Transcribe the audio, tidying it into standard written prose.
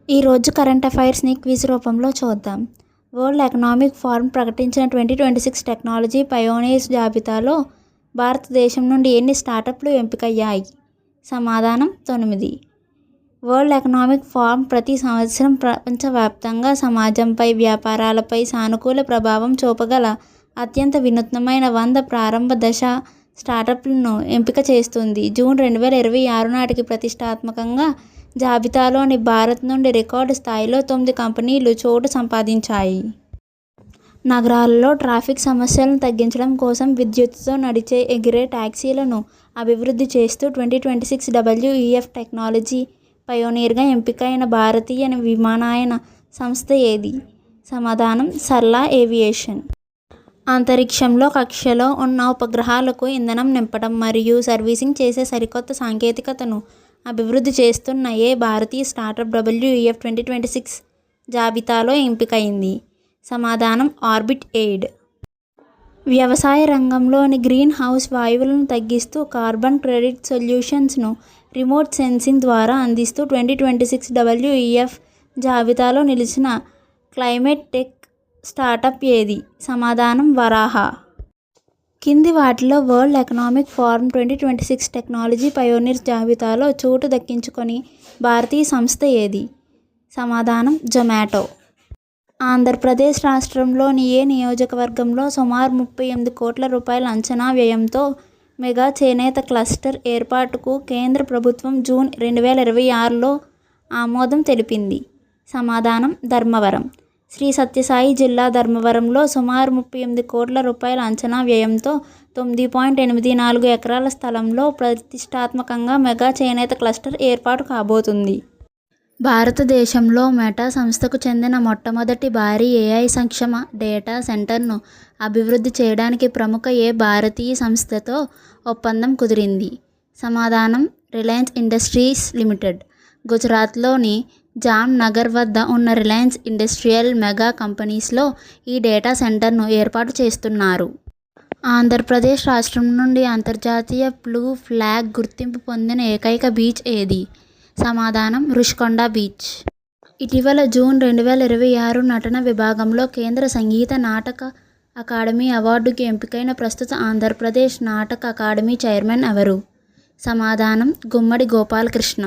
ఈరోజు current అఫైర్స్ని quiz రూపంలో చూద్దాం. వరల్డ్ ఎకనామిక్ ఫోరం ప్రకటించిన 2026 టెక్నాలజీ పయోనీర్స్ జాబితాలో భారతదేశం నుండి ఎన్ని స్టార్టప్లు ఎంపికయ్యాయి? సమాధానం 9. వరల్డ్ ఎకనామిక్ ఫోరం ప్రతి సంవత్సరం ప్రపంచవ్యాప్తంగా సమాజంపై, వ్యాపారాలపై సానుకూల ప్రభావం చూపగల అత్యంత వినూత్నమైన 100 ప్రారంభ దశ స్టార్టప్లను ఎంపిక చేస్తుంది. జూన్ 2026 నాటికి ప్రతిష్టాత్మకంగా జాబితాలోని భారత్ నుండి రికార్డు స్థాయిలో 9 కంపెనీలు చోటు సంపాదించాయి. నగరాలలో ట్రాఫిక్ సమస్యలను తగ్గించడం కోసం విద్యుత్తుతో నడిచే ఎగిరే టాక్సీలను అభివృద్ధి చేస్తూ 2026 WEF టెక్నాలజీ పయోనీర్గా ఎంపికైన భారతీయ విమానయాన సంస్థ ఏది? సమాధానం సర్లా ఏవియేషన్. అంతరిక్షంలో కక్షలో ఉన్న ఉపగ్రహాలకు ఇంధనం నింపడం మరియు సర్వీసింగ్ చేసే సరికొత్త సాంకేతికతను అభివృద్ధి చేస్తున్న ఏ భారతీయ స్టార్టప్ WEF 2026 జాబితాలో ఎంపికైంది? సమాధానం ఆర్బిట్ ఎయిడ్. వ్యవసాయ రంగంలోని గ్రీన్ హౌస్ వాయువులను తగ్గిస్తూ కార్బన్ క్రెడిట్ సొల్యూషన్స్ను రిమోట్ సెన్సింగ్ ద్వారా అందిస్తూ 2026 WEF జాబితాలో నిలిచిన క్లైమేట్ టెక్ స్టార్టప్ ఏది? సమాధానం వరాహ. కింది వాటిలో world economic forum 2026 technology pioneers జాబితాలో చోటు దక్కించుకొని భారతీయ సంస్థ ఏది? సమాధానం జొమాటో. ఆంధ్రప్రదేశ్ రాష్ట్రంలోని ఏ నియోజకవర్గంలో సుమారు 38 కోట్ల రూపాయల అంచనా వ్యయంతో మెగా చేనేత క్లస్టర్ ఏర్పాటుకు కేంద్ర ప్రభుత్వం జూన్ 2026లో ఆమోదం తెలిపింది? సమాధానం ధర్మవరం. శ్రీ సత్యసాయి జిల్లా ధర్మవరంలో సుమారు 38 కోట్ల రూపాయల అంచనా వ్యయంతో 9.84 ఎకరాల స్థలంలో ప్రతిష్టాత్మకంగా మెగా చేనేత క్లస్టర్ ఏర్పాటు కాబోతుంది. భారతదేశంలో మెటా సంస్థకు చెందిన మొట్టమొదటి భారీ AI సక్షమ డేటా సెంటర్ను అభివృద్ధి చేయడానికి ప్రముఖ ఏ భారతీయ సంస్థతో ఒప్పందం కుదిరింది? సమాధానం రిలయన్స్ ఇండస్ట్రీస్ లిమిటెడ్. గుజరాత్లోని జామ్నగర్ వద్ద ఉన్న రిలయన్స్ ఇండస్ట్రియల్ మెగా కంపెనీస్లో ఈ డేటా సెంటర్ను ఏర్పాటు చేస్తున్నారు. ఆంధ్రప్రదేశ్ రాష్ట్రం నుండి అంతర్జాతీయ బ్లూ ఫ్లాగ్ గుర్తింపు పొందిన ఏకైక బీచ్ ఏది? సమాధానం రుషికొండ బీచ్. ఇటీవల జూన్ 2026 నటన విభాగంలో కేంద్ర సంగీత నాటక అకాడమీ అవార్డుకి ఎంపికైన ప్రస్తుత ఆంధ్రప్రదేశ్ నాటక అకాడమీ చైర్మన్ ఎవరు? సమాధానం గుమ్మడి గోపాలకృష్ణ.